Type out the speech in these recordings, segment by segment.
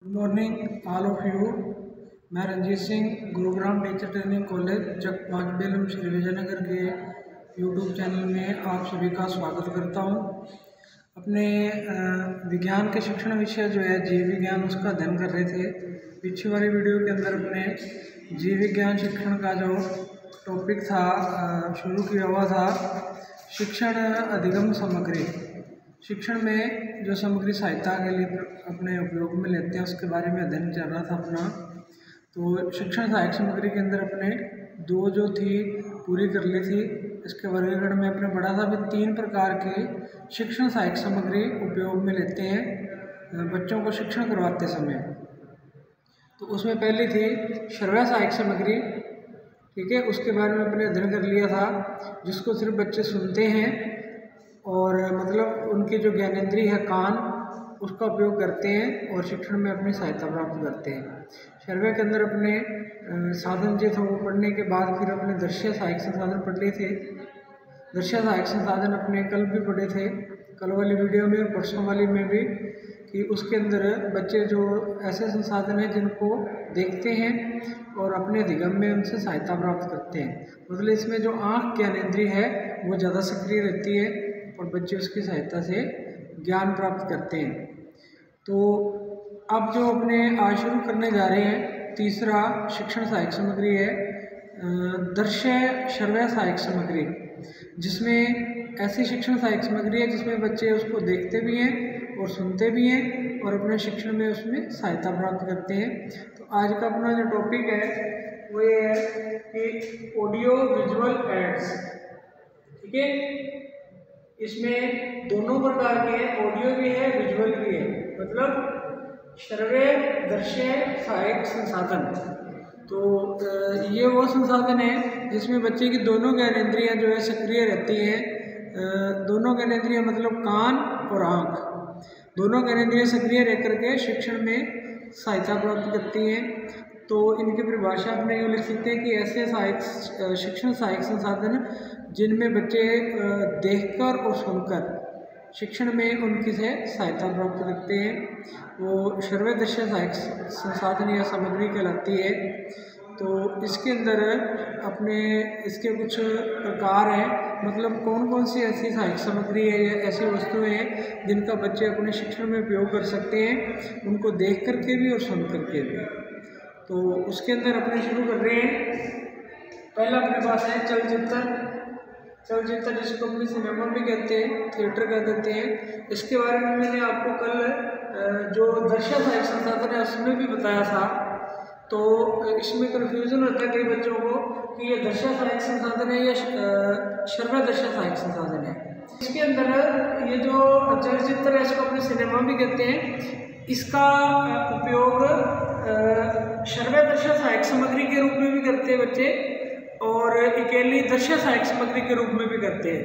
Good morning all of you. मैं Ranjit Singh Gurugram teacher training college Chak 5 Belam Shri Vijaynagar के YouTube channel में आप सभी का स्वागत करता हूं। अपने विज्ञान के शिक्षण विषय जो है जीव विज्ञान उसका अध्ययन कर रहे थे। पीछे वाली वीडियो के अंदर अपने जीव विज्ञान शिक्षण का जो टॉपिक था शुरू किया हुआ था शिक्षण अधिगम सामग्री। शिक्षण में जो सामग्री सहायता के लिए अपने उपयोग में लेते हैं उसके बारे में अध्ययन चल रहा था अपना। तो शिक्षण सहायक सामग्री के अंदर अपने दो जो थी पूरी कर ली थी। इसके वर्गीकरण में अपने पढ़ा था भी 3 प्रकार के शिक्षण सहायक सामग्री उपयोग में लेते हैं बच्चों को शिक्षण करवाते समय। तो उसमें पहली थी श्रव्य सहायक सामग्री, ठीक है। उसके बारे में अपने अध्ययन कर लिया था, जिसको सिर्फ बच्चे सुनते हैं और मतलब उनकी जो ज्ञानेंद्रिय है कान उसका उपयोग करते हैं और शिक्षण में अपनी सहायता प्राप्त करते हैं। श्रव्य के अंदर अपने साधन जो थे वो पढ़ने के बाद फिर अपने दृश्य सहायक संसाधन पढ़ लिए थे। दृश्य सहायक संसाधन अपने कल भी पढ़े थे, कल वाली वीडियो में और परसों वाली में भी, कि उसके अंदर बच्चे जो ऐसे संसाधन हैं जिनको देखते हैं और अपने अधिगम में उनसे सहायता प्राप्त करते हैं। मतलब इसमें जो आँख ज्ञानेंद्रिय है वो ज़्यादा सक्रिय रहती है और बच्चे उसकी सहायता से ज्ञान प्राप्त करते हैं। तो अब जो अपने आज शुरू करने जा रहे हैं तीसरा शिक्षण सहायक सामग्री है दृश्य श्रव्य सहायक सामग्री, जिसमें ऐसी शिक्षण सहायक सामग्री है जिसमें बच्चे उसको देखते भी हैं और सुनते भी हैं और अपने शिक्षण में उसमें सहायता प्राप्त करते हैं। तो आज का अपना जो टॉपिक है वो ये है कि ऑडियो विजुअल एड्स, ठीक है। इसमें दोनों प्रकार के हैं, ऑडियो भी है विजुअल भी है, मतलब श्रव्य दृश्य सहायक संसाधन। तो ये वो संसाधन है जिसमें बच्चे की दोनों ज्ञानेंद्रियां जो है सक्रिय रहती हैं। दोनों ज्ञानेंद्रियां मतलब कान और आँख, दोनों ज्ञानेंद्रियां सक्रिय रह करके शिक्षण में सहायता प्राप्त करती हैं। तो इनकी परिभाषा अपने यूँ लिख सकते हैं कि ऐसे सहायक शिक्षण सहायक संसाधन जिनमें बच्चे देखकर और सुनकर शिक्षण में उनकी से सहायता प्राप्त करते हैं, वो श्रव्य दृश्य सहायक संसाधन या सामग्री कहलाती है। तो इसके अंदर अपने इसके कुछ प्रकार हैं, मतलब कौन कौन सी ऐसी सहायक सामग्री है या ऐसी वस्तुएं हैं जिनका बच्चे अपने शिक्षण में उपयोग कर सकते हैं, उनको देख करके भी और सुन करके भी। तो उसके अंदर अपने शुरू कर रहे हैं। पहला अपने पास है चलचित्र जिसको अपने सिनेमा भी कहते हैं, थिएटर कह देते हैं। इसके बारे में मैंने आपको कल जो दृश्य सहायक संसाधन है उसमें भी बताया था। तो इसमें कन्फ्यूजन होता है कई बच्चों को कि ये दृश्य सहायक संसाधन है या श्रव्य दृश्य सहायक संसाधन है। इसके अंदर ये जो चलचित्र है इसको अपने सिनेमा भी कहते हैं। इसका उपयोग श्रव्य दृश्य सहायक सामग्री के रूप में भी करते हैं बच्चे और अकेली दृश्य सहायक सामग्री के रूप में भी करते हैं,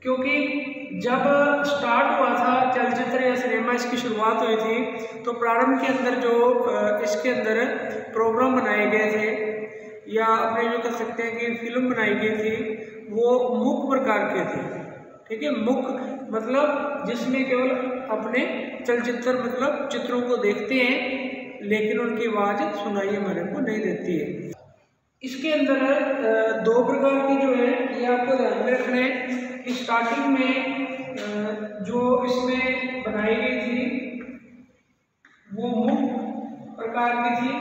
क्योंकि जब स्टार्ट हुआ था चलचित्र या सिनेमा, इसकी शुरुआत हुई थी, तो प्रारंभ के अंदर जो इसके अंदर प्रोग्राम बनाए गए थे या अपने जो कह सकते हैं कि फिल्म बनाई गई थी वो मूक प्रकार के थे, ठीक है। मूक मतलब जिसमें केवल अपने चलचित्र मतलब चित्रों को देखते हैं लेकिन उनकी आवाज़ सुनाई हमारे को नहीं देती है। इसके अंदर 2 प्रकार की जो है ये आपको ध्यान में रखना है कि स्टार्टिंग में जो इसमें बनाई गई थी वो मुख प्रकार की थी।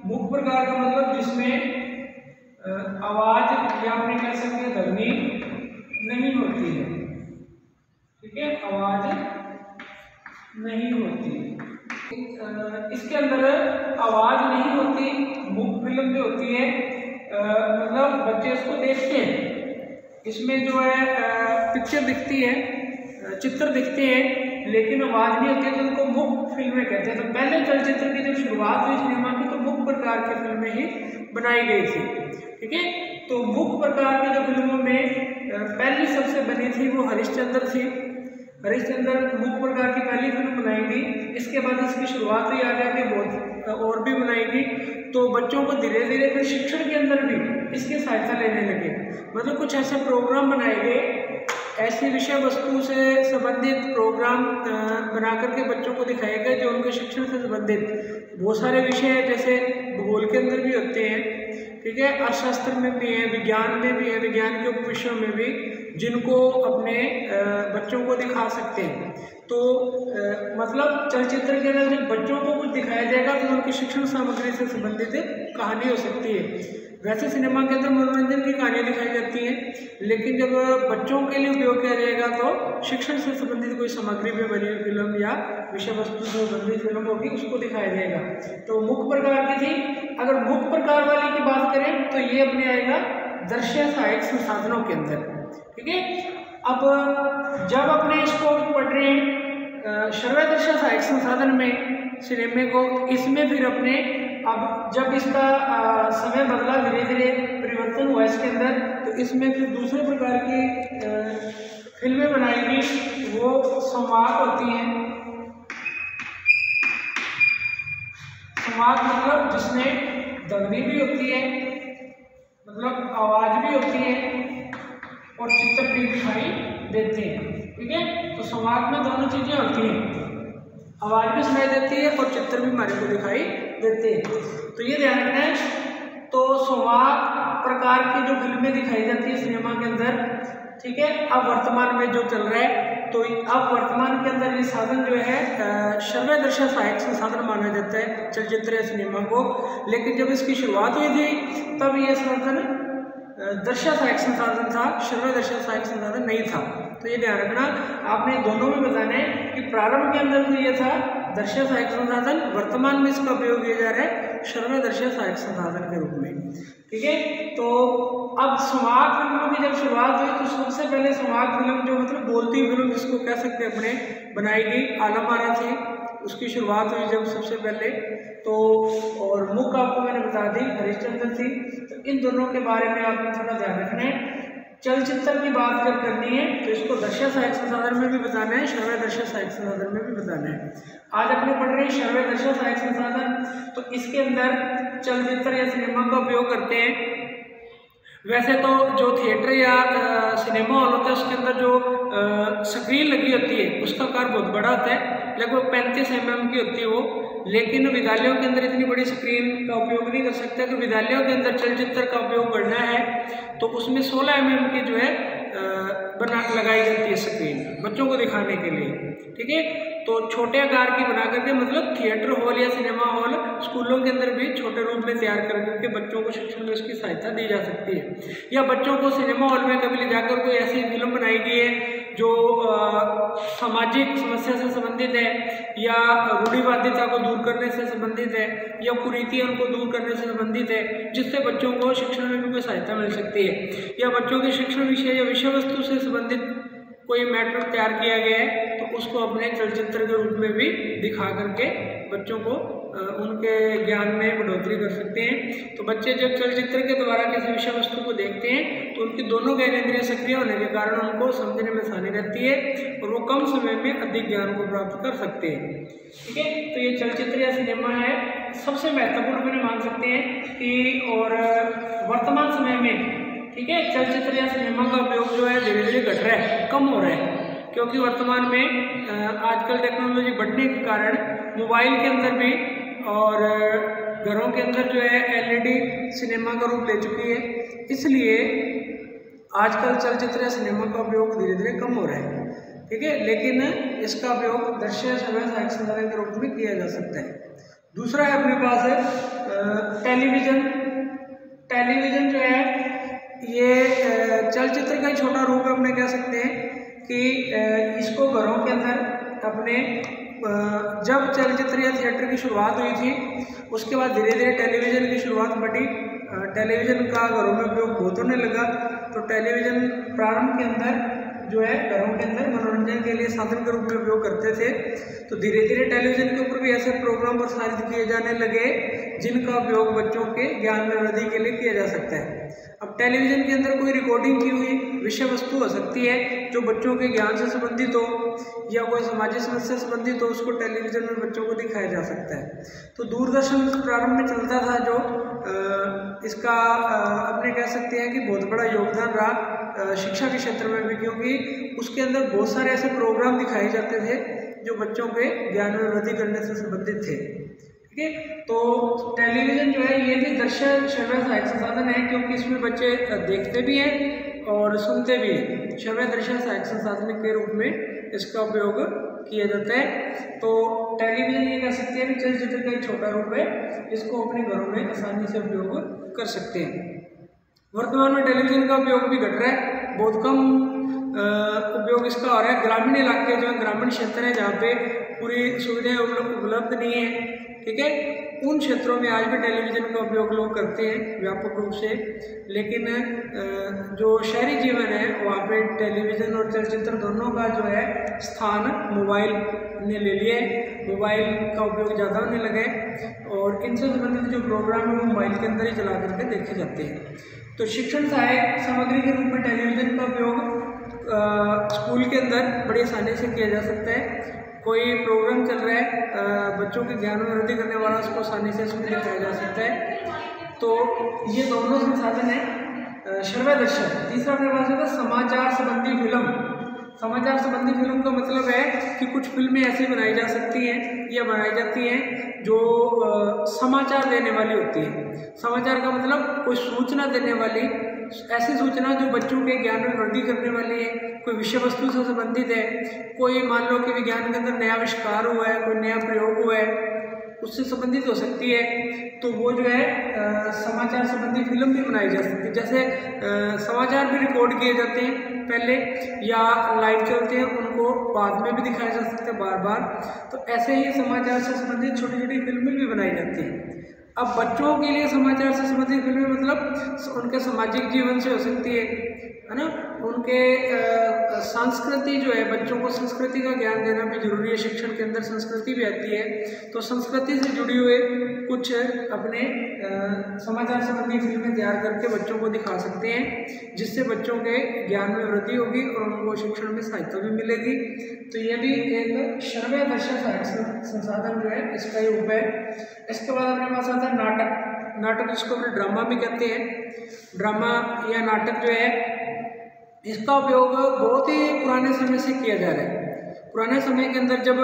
मुख प्रकार का मतलब जिसमें आवाज या अपने कह सकते हैं ध्वनि नहीं होती है, ठीक है, आवाज नहीं होती। इसके अंदर आवाज नहीं होती, मुख फिल्म जो होती है मतलब बच्चे इसको देखते हैं, इसमें जो है पिक्चर दिखती है, चित्र दिखते हैं लेकिन आवाज़ नहीं होती है, तो उनको मुख फिल्में कहते हैं। तो पहले चलचित्र की जब शुरुआत हुई सिनेमा की तो मुख प्रकार की फिल्में ही बनाई गई थी, ठीक है। तो मुख प्रकार की जो फिल्मों में पहली सबसे बनी थी वो हरिश्चंद्र थी। हरिश्चंद्र मुख प्रकार की पहली फिल्म बनाई गई। इसके बाद इसकी शुरुआत हुई, आगे आगे बहुत और भी बनाई गई। तो बच्चों को धीरे धीरे फिर शिक्षण के अंदर भी इसकी सहायता लेने लगे, मतलब कुछ ऐसे प्रोग्राम बनाए गए ऐसी विषय वस्तु से संबंधित प्रोग्राम बना करके बच्चों को दिखाए गए जो उनके शिक्षण से संबंधित बहुत सारे विषय हैं, जैसे भूगोल के अंदर भी होते हैं, ठीक है, अर्थशास्त्र में भी है, विज्ञान में भी है, विज्ञान के उप विषयों में भी, जिनको अपने बच्चों को दिखा सकते हैं। तो मतलब चलचित्र के अंदर जब बच्चों को कुछ दिखाया जाएगा तो उनकी शिक्षण सामग्री से संबंधित कहानी हो सकती है। वैसे सिनेमा के अंदर मनोरंजन की कहानियाँ दिखाई जाती हैं, लेकिन जब बच्चों के लिए उपयोग किया जाएगा तो शिक्षण से संबंधित कोई सामग्री में बनी हुई फिल्म या विषय वस्तु से संबंधित फिल्म होगी, उसको दिखाया जाएगा। तो मुख्य प्रकार की थी। अगर मुख्य प्रकार वाली की बात करें तो ये अपने आएगा दृश्य सहायक संसाधनों के अंदर, ठीक है। अब जब अपने इसको पढ़ रहे हैं श्रव्य दृश्य सहायक संसाधन में सिनेमा को, इसमें फिर अपने अब जब इसका समय बदला, धीरे धीरे परिवर्तन हुआ इसके अंदर, तो इसमें फिर दूसरे प्रकार की फिल्में बनाई गई, वो संवाद होती हैं। संवाद मतलब जिसमें ध्वनि भी होती है, मतलब आवाज भी होती है और चित्र भी दिखाई देते हैं, ठीक है। तो संवाद में दोनों चीजें होती हैं, आवाज भी सुनाई देती है और चित्र भी हमारे को दिखाई देते हैं। तो ये ध्यान रखना है। तो संवाद प्रकार की जो फिल्में दिखाई जाती है सिनेमा के अंदर, ठीक है, अब वर्तमान में जो चल रहा है, तो अब वर्तमान के अंदर ये साधन जो है श्रव्य दृश्य सहायक संसाधन माना जाता है चलचित्र या सिनेमा को। लेकिन जब इसकी शुरुआत हुई थी तब ये साधन दृश्य सहायक संसाधन था, श्रव्य दृश्य सहायक संसाधन नहीं था। तो ये ध्यान रखना, आपने दोनों में बताना है कि प्रारंभ के अंदर तो ये था दृश्य सहायक संसाधन, वर्तमान में इसका उपयोग किया जा रहा है श्रव्य दृश्य सहायक संसाधन के रूप में, ठीक है। तो अब संवाद फिल्मों की जब शुरुआत हुई तो सबसे पहले संवाद फिल्म जो मतलब बोलती फिल्म जिसको कह सकते हैं अपने, बनाई गई आलम आरा थी, उसकी शुरुआत हुई जब सबसे पहले। तो और मुख्य आपको मैंने बता दी हरिश्चंद्र थी। तो इन दोनों के बारे में आपने थोड़ा ध्यान रखना है। चलचित्र की बात जब करनी है तो इसको दृश्य सहायक संसाधन में भी बताना है, श्रव्य दृश्य सहायक संसाधन में भी बताना है। आज अपने पढ़ रहे हैं श्रव्य दृश्य सहायक संसाधन, तो इसके अंदर चलचित्र या सिनेमा का उपयोग करते हैं। वैसे तो जो थिएटर या सिनेमा हॉल होता है उसके अंदर जो स्क्रीन लगी होती है उसका आकार बहुत बड़ा होता है, लगभग 35 mm की होती है वो। लेकिन विद्यालयों के अंदर इतनी बड़ी स्क्रीन का उपयोग नहीं कर सकते। अगर विद्यालयों के अंदर चलचित्र का उपयोग करना है तो उसमें 16 mm की जो है लगाई जाती है स्क्रीन बच्चों को दिखाने के लिए, ठीक है। तो छोटे आकार की बना करके, मतलब थिएटर हॉल या सिनेमा हॉल स्कूलों के अंदर भी छोटे रूप में तैयार करके बच्चों को शिक्षण में उसकी सहायता दी जा सकती है। या बच्चों को सिनेमा हॉल में कभी ले जाकर कोई ऐसी फिल्म बनाई गई है जो सामाजिक समस्या से संबंधित है, या रूढ़िवादिता को दूर करने से संबंधित है, या कुरीतियों को दूर करने से संबंधित है, जिससे बच्चों को शिक्षण में भी कोई सहायता मिल सकती है। या बच्चों के शिक्षण विषय या विषय वस्तु से संबंधित कोई मैटर तैयार किया गया है तो उसको अपने चलचित्र के रूप में भी दिखा करके बच्चों को उनके ज्ञान में बढ़ोतरी कर सकते हैं। तो बच्चे जब चलचित्र के द्वारा किसी विषय वस्तु को देखते हैं तो उनकी दोनों ज्ञानेंद्रिय सक्रिय होने के कारण उनको समझने में आसानी रहती है और वो कम समय में अधिक ज्ञान को प्राप्त कर सकते हैं, ठीक है। तो ये चलचित्र या सिनेमा है, सबसे महत्वपूर्ण मैंने मान सकते हैं कि, और वर्तमान समय में, ठीक है, चलचित्र या सिनेमा का उपयोग जो है धीरे धीरे घट रहा है, कम हो रहा है, क्योंकि वर्तमान में आजकल टेक्नोलॉजी बढ़ने के कारण मोबाइल के अंदर भी और घरों के अंदर जो है LED सिनेमा का रूप ले चुकी है। इसलिए आजकल चलचित्र या सिनेमा का उपयोग धीरे धीरे कम हो रहा है, ठीक है। लेकिन इसका उपयोग दृश्य श्रव्य सहायक संसाधन के रूप में किया जा सकता है। दूसरा है अपने पास है टेलीविज़न। टेलीविज़न जो है ये चलचित्र का छोटा रूप है, अपने कह सकते हैं कि इसको घरों के अंदर अपने जब चलचित्र या थिएटर की शुरुआत हुई थी उसके बाद धीरे धीरे टेलीविज़न की शुरुआत बढ़ी, टेलीविज़न का घरों में उपयोग बहुत होने लगा। तो टेलीविज़न प्रारंभ के अंदर जो है घरों के अंदर मनोरंजन के लिए साधन के रूप में उपयोग करते थे। तो धीरे धीरे टेलीविज़न के ऊपर भी ऐसे प्रोग्राम प्रसारित किए जाने लगे जिनका उपयोग बच्चों के ज्ञान में वृद्धि के लिए किया जा सकता है। अब टेलीविज़न के अंदर कोई रिकॉर्डिंग की हुई विषय वस्तु हो सकती है जो बच्चों के ज्ञान से संबंधित हो या कोई सामाजिक समस्या से संबंधित हो, उसको टेलीविज़न में बच्चों को दिखाया जा सकता है। तो दूरदर्शन प्रारंभ में चलता था जो इसका अपने कह सकते हैं कि बहुत बड़ा योगदान रहा शिक्षा के क्षेत्र में भी, क्योंकि उसके अंदर बहुत सारे ऐसे प्रोग्राम दिखाए जाते थे जो बच्चों के ज्ञान में वृद्धि करने से संबंधित थे। ठीक है, तो टेलीविज़न जो है ये भी दृश्य श्रव्य सहायक संसाधन है, क्योंकि इसमें बच्चे देखते भी हैं और सुनते भी हैं। श्रव्य दृश्य सहायक संसाधन के रूप में इसका उपयोग किया जाता है। तो टेलीविज़न ये कह सकते हैं कि चलचित्र का एक छोटा रूप है, इसको अपने घरों में आसानी से उपयोग कर सकते हैं। वर्तमान में टेलीविज़न का उपयोग भी घट रहा है, बहुत कम उपयोग इसका हो रहा है। ग्रामीण इलाके जो है, ग्रामीण क्षेत्र है जहाँ पे पूरी सुविधाएं उपलब्ध नहीं है, ठीक है, उन क्षेत्रों में आज भी टेलीविज़न का उपयोग लोग करते हैं व्यापक रूप से। लेकिन जो शहरी जीवन है वहाँ पे टेलीविज़न और चलचित्र दोनों का जो है स्थान मोबाइल ने ले लिया है। मोबाइल का उपयोग ज़्यादा होने लगा है और इनसे संबंधित जो प्रोग्राम है वो मोबाइल के अंदर ही चला करके देखे जाते हैं। तो शिक्षण सहायक सामग्री के रूप में टेलीविज़न का उपयोग स्कूल के अंदर बड़ी आसानी से किया जा सकता है। कोई प्रोग्राम चल रहा है बच्चों के ज्ञान में वृद्धि करने वाला, उसको आसानी से उसमें दिखाया जा सकता है। तो ये दोनों संसाधन है श्रव्य दृश्य। तीसरा अपने पास होगा समाचार संबंधी फिल्म। समाचार संबंधी फिल्म का मतलब है कि कुछ फिल्में ऐसी बनाई जा सकती हैं या बनाई जाती हैं जो समाचार देने वाली होती है। समाचार का मतलब कोई सूचना देने वाली, ऐसी सूचना जो बच्चों के ज्ञान में वृद्धि करने वाली है, कोई विषय वस्तु से संबंधित है, कोई मान लो कि विज्ञान के अंदर नया आविष्कार हुआ है, कोई नया प्रयोग हुआ है, उससे संबंधित हो सकती है। तो वो जो है समाचार संबंधी फिल्म भी बनाई जा सकती है। जैसे समाचार भी रिकॉर्ड किए जाते हैं पहले या लाइव चलते हैं, उनको बाद में भी दिखाया जा सकता है बार बार। तो ऐसे ही समाचार से संबंधित छोटी छोटी फिल्में भी बनाई जाती हैं। अब बच्चों के लिए समाचार से संबंधित फिल्में मतलब उनके सामाजिक जीवन से हो सकती है ना, उनके संस्कृति जो है, बच्चों को संस्कृति का ज्ञान देना भी जरूरी है। शिक्षण के अंदर संस्कृति भी आती है, तो संस्कृति से जुड़ी हुए कुछ अपने समाचार संबंधी फिल्में तैयार करके बच्चों को दिखा सकते हैं, जिससे बच्चों के ज्ञान में वृद्धि होगी और उनको शिक्षण में सहायता भी मिलेगी। तो ये भी एक श्रव्य दृश्य सहायक संसाधन जो है इसका ही रूप है। इसके बाद अपने पास आता है नाटक। नाटक जिसको अपने ड्रामा भी कहते हैं। ड्रामा या नाटक जो है इसका उपयोग बहुत ही पुराने समय से किया जा रहा है। पुराने समय के अंदर जब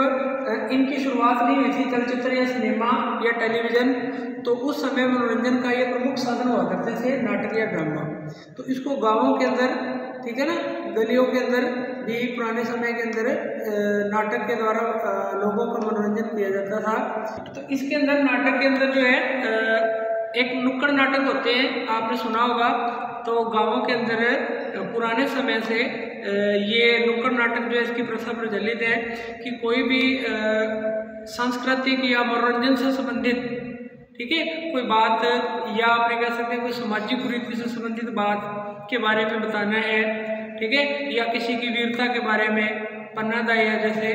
इनकी शुरुआत नहीं हुई थी, चलचित्र या सिनेमा या टेलीविज़न, तो उस समय मनोरंजन का ये प्रमुख साधन हुआ करते थे नाटक या ड्रामा। तो इसको गांवों के अंदर, ठीक है ना, गलियों के अंदर भी पुराने समय के अंदर नाटक के द्वारा लोगों का मनोरंजन किया जाता था। तो इसके अंदर नाटक के अंदर जो है एक नुक्कड़ नाटक होते हैं, आपने सुना होगा। तो गांवों के अंदर पुराने समय से ये नुक्कड़ नाटक जो है इसकी प्रथा प्रचलित है कि कोई भी सांस्कृतिक या मनोरंजन से संबंधित, ठीक है, कोई बात या आपने कह सकते हैं कोई सामाजिक कुरीति से संबंधित बात के बारे में बताना है, ठीक है, या किसी की वीरता के बारे में, पन्नादाया जैसे,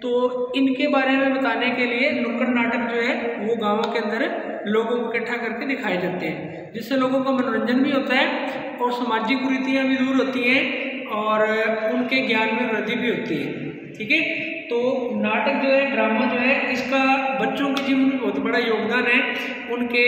तो इनके बारे में बताने के लिए नुक्कड़ नाटक जो है वो गांवों के अंदर लोगों को इकट्ठा करके दिखाए जाते हैं, जिससे लोगों का मनोरंजन भी होता है और सामाजिक कुरीतियाँ भी दूर होती हैं और उनके ज्ञान में वृद्धि भी होती है। ठीक है, तो नाटक जो है, ड्रामा जो है, इसका बच्चों के जीवन में बहुत बड़ा योगदान है उनके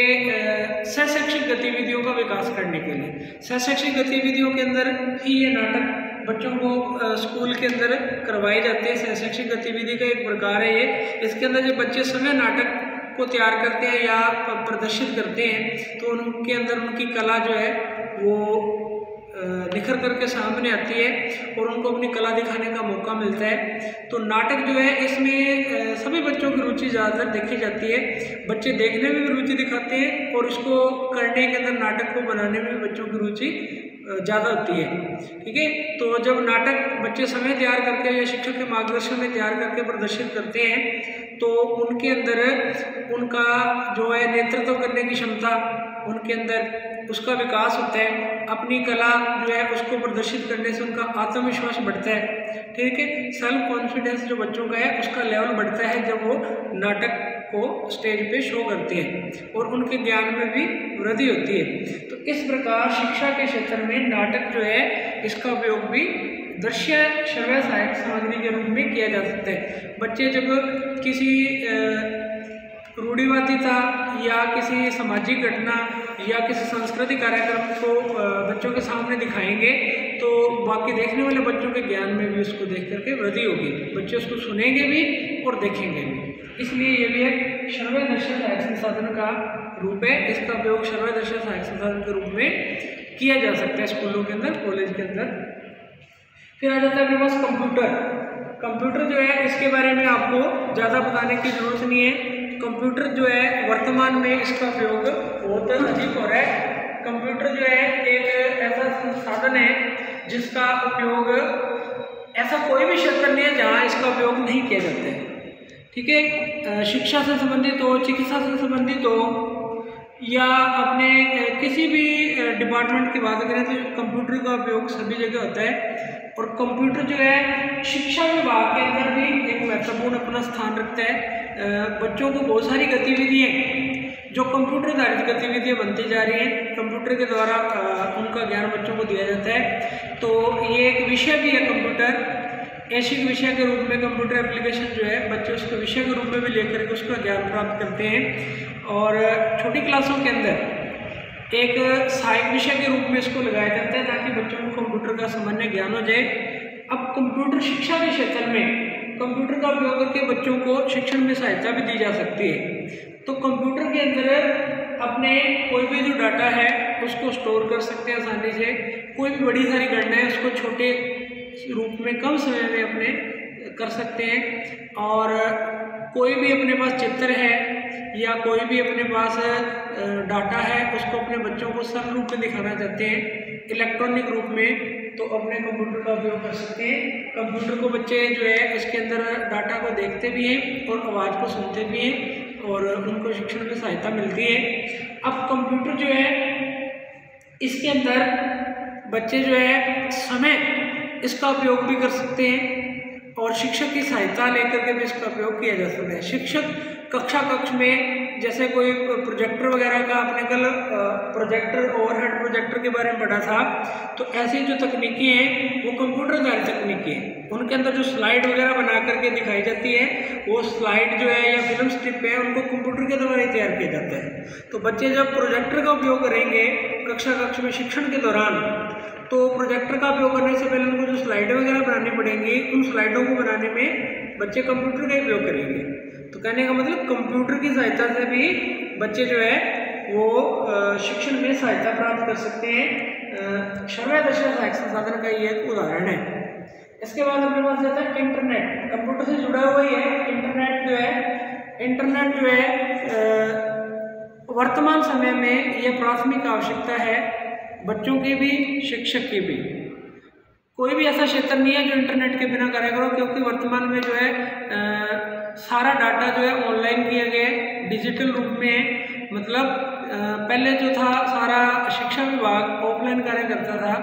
सहशैक्षिक गतिविधियों का विकास करने के लिए। सहशैक्षिक गतिविधियों के अंदर ही ये नाटक बच्चों को स्कूल के अंदर करवाए जाते हैं। सहशैक्षिक गतिविधि का एक प्रकार है ये। इसके अंदर जब बच्चे समय नाटक को तैयार करते हैं या प्रदर्शित करते हैं तो उनके अंदर उनकी कला जो है वो निखर करके सामने आती है और उनको अपनी कला दिखाने का मौका मिलता है। तो नाटक जो है इसमें सभी बच्चों की रुचि ज़्यादातर देखी जाती है। बच्चे देखने में भी रुचि दिखाते हैं और इसको करने के अंदर, नाटक को बनाने में भी बच्चों की रुचि ज़्यादा होती है। ठीक है, तो जब नाटक बच्चे समय तैयार करके या शिक्षक के मार्गदर्शन में तैयार करके प्रदर्शित करते हैं तो उनके अंदर उनका जो है नेतृत्व करने की क्षमता, उनके अंदर उसका विकास होता है। अपनी कला जो है उसको प्रदर्शित करने से उनका आत्मविश्वास बढ़ता है। ठीक है, सेल्फ कॉन्फिडेंस जो बच्चों का है उसका लेवल बढ़ता है जब वो नाटक को स्टेज पे शो करते हैं और उनके ज्ञान में भी वृद्धि होती है। तो इस प्रकार शिक्षा के क्षेत्र में नाटक जो है इसका उपयोग भी दृश्य श्रव्य सहायक सामग्री के रूप में किया जा सकता है। बच्चे जब किसी रूढ़िवादिता या किसी सामाजिक घटना या किसी सांस्कृतिक कार्यक्रम को बच्चों के सामने दिखाएंगे तो बाकी देखने वाले बच्चों के ज्ञान में भी उसको देख करके वृद्धि होगी, बच्चे उसको सुनेंगे भी और देखेंगे भी। इसलिए ये भी एक श्रव्य दृश्य सहायक संसाधन का रूप है। इसका उपयोग श्रव्य दृश्य सहायक संसाधन के रूप में किया जा सकता है स्कूलों के अंदर, कॉलेज के अंदर। फिर आ जाता है अपने पास कंप्यूटर। कंप्यूटर जो है इसके बारे में आपको ज़्यादा बताने की जरूरत नहीं है। कंप्यूटर जो है वर्तमान में इसका उपयोग बहुत अधिक हो रहा है। कंप्यूटर जो है एक ऐसा संसाधन है जिसका उपयोग ऐसा कोई भी क्षेत्र नहीं है जहाँ इसका उपयोग नहीं किया जाता है। ठीक है, शिक्षा से संबंधित हो, चिकित्सा से संबंधित हो या अपने किसी भी डिपार्टमेंट की बात करें तो कंप्यूटर का उपयोग सभी जगह होता है। और कंप्यूटर जो है शिक्षा विभाग के अंदर भी एक महत्वपूर्ण अपना स्थान रखता है। बच्चों को बहुत सारी गतिविधियाँ जो कंप्यूटर आधारित गतिविधियाँ बनती जा रही हैं, कंप्यूटर के द्वारा उनका ज्ञान बच्चों को दिया जाता है। तो ये एक विषय भी है कंप्यूटर, ऐच्छिक विषय के रूप में कंप्यूटर एप्लीकेशन जो है बच्चे उसको विषय के रूप में भी लेकर के उसका ज्ञान प्राप्त करते हैं। और छोटी क्लासों के अंदर एक सहायक विषय के रूप में इसको लगाया जाता है ताकि बच्चों को कंप्यूटर का सामान्य ज्ञान हो जाए। अब कंप्यूटर शिक्षा के क्षेत्र में कंप्यूटर का उपयोग करके बच्चों को शिक्षण में सहायता भी दी जा सकती है। तो कंप्यूटर के अंदर अपने कोई भी जो डाटा है उसको स्टोर कर सकते हैं आसानी से। कोई भी बड़ी सारी गणना है उसको छोटे रूप में कम समय में अपने कर सकते हैं। और कोई भी अपने पास चित्र है या कोई भी अपने पास डाटा है उसको अपने बच्चों को सरल रूप में दिखाना चाहते हैं इलेक्ट्रॉनिक रूप में, तो अपने कंप्यूटर का उपयोग कर सकते हैं। कंप्यूटर को बच्चे जो है इसके अंदर डाटा को देखते भी हैं और आवाज़ को सुनते भी हैं और उनको शिक्षण में सहायता मिलती है। अब कंप्यूटर जो है इसके अंदर बच्चे जो है समय इसका उपयोग भी कर सकते हैं और शिक्षक की सहायता लेकर के भी इसका उपयोग किया जा सकता है। शिक्षक कक्ष में जैसे कोई प्रोजेक्टर वगैरह का, आपने कल प्रोजेक्टर ओवरहेड प्रोजेक्टर के बारे में पढ़ा था, तो ऐसी जो तकनीकें हैं वो कंप्यूटर आधारित तकनीकें हैं। उनके अंदर जो स्लाइड वगैरह बना करके दिखाई जाती है वो स्लाइड जो है या फिल्म स्ट्रिप है उनको कंप्यूटर के द्वारा ही तैयार किया जाता है। तो बच्चे जब प्रोजेक्टर का उपयोग करेंगे कक्ष में शिक्षण के दौरान, तो प्रोजेक्टर का उपयोग करने से पहले उनको जो स्लाइडें वगैरह बनानी पड़ेंगी, उन स्लाइडों को बनाने में बच्चे कंप्यूटर का उपयोग करेंगे। तो कहने का मतलब कंप्यूटर की सहायता से भी बच्चे जो है वो शिक्षण में सहायता प्राप्त कर सकते हैं। श्रव्य दृश्य सहायक संसाधन का ये एक उदाहरण है। इसके बाद अपने पास जाता है इंटरनेट। कंप्यूटर से जुड़ा हुआ ही है इंटरनेट जो है वर्तमान समय में ये प्राथमिक आवश्यकता है बच्चों की भी शिक्षक की भी। कोई भी ऐसा क्षेत्र नहीं है जो इंटरनेट के बिना कार्य करो, क्योंकि वर्तमान में जो है सारा डाटा जो है ऑनलाइन किया गया है, डिजिटल रूप में है। मतलब पहले जो था सारा शिक्षा विभाग ऑफलाइन कार्य करता था,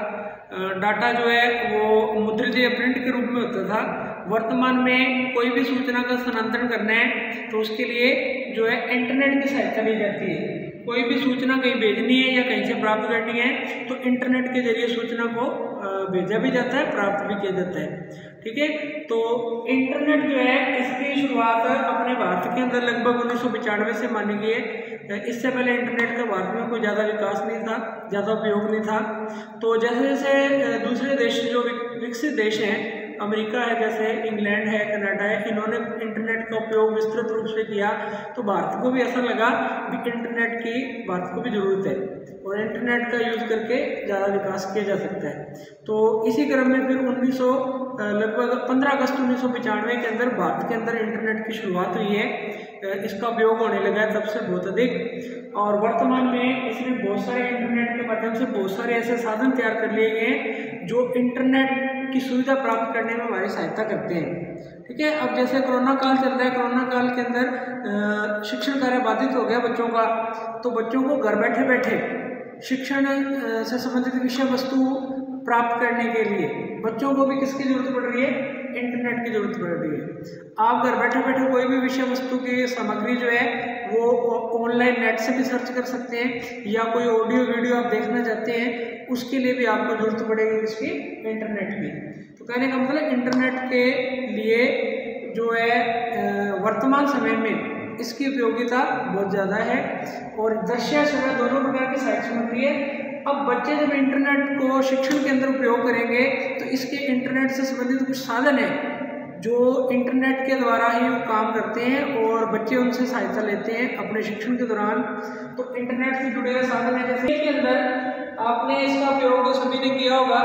डाटा जो है वो मुद्रित या प्रिंट के रूप में होता था। वर्तमान में कोई भी सूचना का स्थानांतरण करना है तो उसके लिए जो है इंटरनेट की सहायता ली जाती है। कोई भी सूचना कहीं भेजनी है या कहीं से प्राप्त करनी है तो इंटरनेट के जरिए सूचना को भेजा भी जाता है, प्राप्त भी किया जाता है। ठीक है, तो इंटरनेट जो है इसकी शुरुआत अपने भारत के अंदर लगभग 1995 से मानी गई है। इससे पहले इंटरनेट का भारत में कोई ज़्यादा विकास नहीं था, ज़्यादा उपयोग नहीं था। तो जैसे जैसे दूसरे देश जो विकसित देश हैं, अमेरिका है, जैसे इंग्लैंड है, कनाडा है, इन्होंने इंटरनेट का उपयोग विस्तृत रूप से किया, तो भारत को भी ऐसा लगा कि इंटरनेट की भारत को भी ज़रूरत है और इंटरनेट का यूज़ करके ज़्यादा विकास किया जा सकता है। तो इसी क्रम में फिर लगभग 15 अगस्त 1995 के अंदर भारत के अंदर इंटरनेट की शुरुआत हुई है। इसका उपयोग होने लगा है तब से बहुत अधिक, और वर्तमान में इसमें बहुत सारे इंटरनेट के माध्यम से बहुत सारे ऐसे साधन तैयार कर लिए गए हैं जो इंटरनेट की सुविधा प्राप्त करने में हमारी सहायता करते हैं। ठीक है, अब जैसे कोरोना काल चल रहा है, कोरोना काल के अंदर शिक्षण कार्य बाधित हो गया बच्चों का, तो बच्चों को घर बैठे बैठे शिक्षण से संबंधित विषय वस्तु प्राप्त करने के लिए बच्चों को भी किसकी जरूरत पड़ रही है? इंटरनेट की जरूरत पड़ रही है। आप घर बैठे बैठे कोई भी विषय वस्तु की सामग्री जो है वो ऑनलाइन नेट से भी सर्च कर सकते हैं, या कोई ऑडियो वीडियो आप देखना चाहते हैं उसके लिए भी आपको जरूरत पड़ेगी इसकी, इंटरनेट की। तो कहने का मतलब इंटरनेट के लिए जो है वर्तमान समय में इसकी उपयोगिता बहुत ज़्यादा है। और दृश्य श्रव्य दोनों प्रकार की सहायक सामग्री है। अब बच्चे जब इंटरनेट को शिक्षण के अंदर उपयोग करेंगे तो इसके इंटरनेट से संबंधित कुछ साधन है जो इंटरनेट के द्वारा ही वो काम करते हैं और बच्चे उनसे सहायता लेते हैं अपने शिक्षण के दौरान। तो इंटरनेट से जुड़े हुए साधन है, जैसे के अंदर आपने इसका उपयोग सभी ने किया होगा,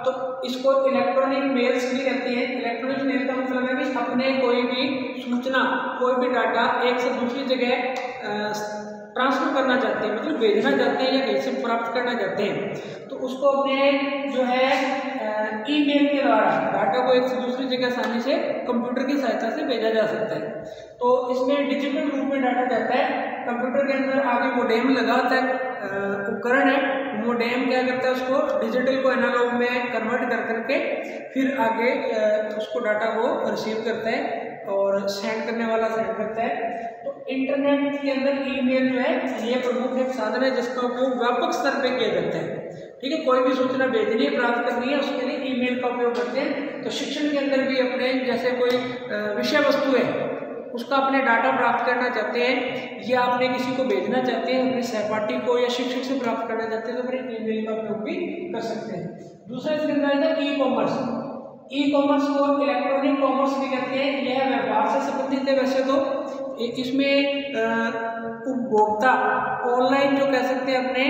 तो इसको इलेक्ट्रॉनिक मेल्स भी कहते हैं। इलेक्ट्रॉनिक मेल का मतलब है कि अपने कोई भी सूचना, कोई भी डाटा एक से दूसरी जगह ट्रांसफर करना चाहते हैं, मतलब भेजना चाहते हैं या कहीं से प्राप्त करना चाहते हैं, तो उसको अपने जो है ईमेल के द्वारा डाटा को एक से दूसरी जगह आसानी से कंप्यूटर की सहायता से भेजा जा सकता है। तो इसमें डिजिटल रूप में डाटा जाता है। कंप्यूटर के अंदर आगे मोडेम लगा होता है, उपकरण है, मोडेम क्या करता है, उसको डिजिटल को एनालॉग में कन्वर्ट कर करके फिर आगे उसको डाटा को रिसीव करता है और सेंड करने वाला सेंड करता है। तो इंटरनेट के अंदर ईमेल जो है ये प्रमुख एक साधन है जिसका उपयोग व्यापक स्तर पे किया जाता है। ठीक है, कोई भी सूचना भेजनी है, प्राप्त करनी है, उसके लिए ईमेल का उपयोग करते हैं। तो शिक्षण के अंदर भी अपने जैसे कोई विषय वस्तु है उसका अपने डाटा प्राप्त करना चाहते हैं या अपने किसी को भेजना चाहते हैं, अपने सहपाठी को या शिक्षक से प्राप्त करना चाहते हैं, तो अपने ईमेल का उपयोग भी कर सकते हैं। दूसरा इसके अंदर है ई कॉमर्स। ई कॉमर्स को इलेक्ट्रॉनिक कॉमर्स भी कहते हैं। यह व्यापार से संबंधित है। वैसे तो इसमें उपभोक्ता ऑनलाइन जो कह सकते हैं अपने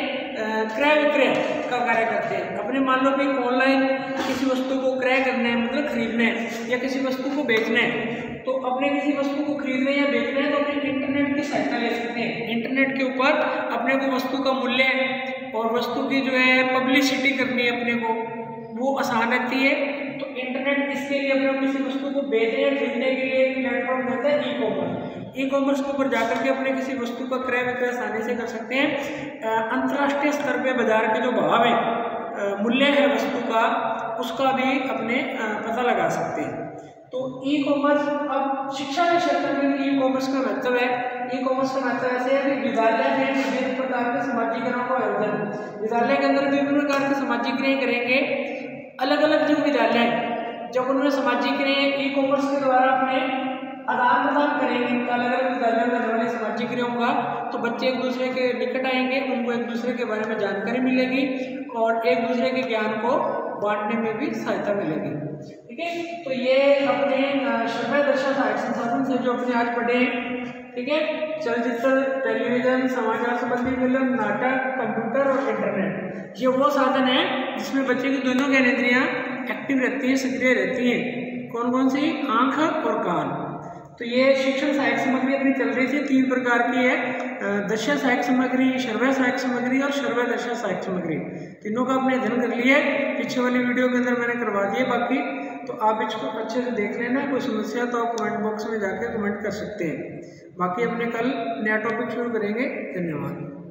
क्रय विक्रय का कार्य करते हैं। अपने मान लो कि ऑनलाइन किसी वस्तु को क्रय करना है, मतलब खरीदना है, या किसी वस्तु को बेचना है, तो अपने किसी वस्तु को खरीदना है या बेचना है तो अपने इंटरनेट की सहायता ले सकते हैं। इंटरनेट के ऊपर अपने को वस्तु का मूल्य और वस्तु की जो है पब्लिसिटी करनी है अपने को, वो आसान रहती है। तो इंटरनेट इसके लिए अपने किसी वस्तु को बेचने या खरीदने के लिए एक प्लेटफॉर्म देता है ई कॉमर्स। ई कॉमर्स के ऊपर जाकर के अपने किसी वस्तु का क्रय विक्रय आसानी से कर सकते हैं। अंतर्राष्ट्रीय स्तर पे बाजार के जो भाव है, मूल्य है वस्तु का, उसका भी अपने पता लगा सकते हैं। तो ई कॉमर्स, अब शिक्षा के क्षेत्र में ई कॉमर्स का महत्व है। ई कॉमर्स का महत्व ऐसे है कि विद्यालय में विभिन्न प्रकार के सामाजिक क्रियाओं का आयोजन, विद्यालय के अंदर विभिन्न प्रकार की सामाजिक क्रियाएं करेंगे। अलग अलग जो विद्यालय हैं जब उन्होंने सामाजिक क्रियाएं ई कॉमर्स के द्वारा अपने आदान प्रदान करेंगे, अलग अलग विद्यालयों में होने सामाजिक क्रियाओं का, तो बच्चे एक दूसरे के निकट आएंगे, उनको एक दूसरे के बारे में जानकारी मिलेगी और एक दूसरे के ज्ञान को बांटने में भी सहायता मिलेगी। ठीक है, तो ये अपने श्रव्य दृश्य सहायक संसाधन से जो अपने आज पढ़े हैं, ठीक है, चलचित्र, टेलीविजन, समाचार संबंधी फिल्म, नाटक, कंप्यूटर और इंटरनेट, ये वो साधन है जिसमें बच्चे की दोनों ज्ञानेंद्रियां एक्टिव रहती हैं, सक्रिय रहती हैं। कौन कौन सी? आँख और कान। तो ये शिक्षण सहायक सामग्री अपनी चल रही थी, 3 प्रकार की है, दृश्य सहायक सामग्री, श्रव्य सहायक सामग्री और श्रव्य दृश्य सहायक सामग्री। तीनों का आपने अध्ययन कर लिया है, पीछे वाली वीडियो के अंदर मैंने करवा दिया। बाकी तो आप इसको अच्छे से देख लेना, कोई समस्या तो आप कमेंट बॉक्स में जाके कमेंट कर सकते हैं। बाकी अपने कल नया टॉपिक शुरू करेंगे। धन्यवाद।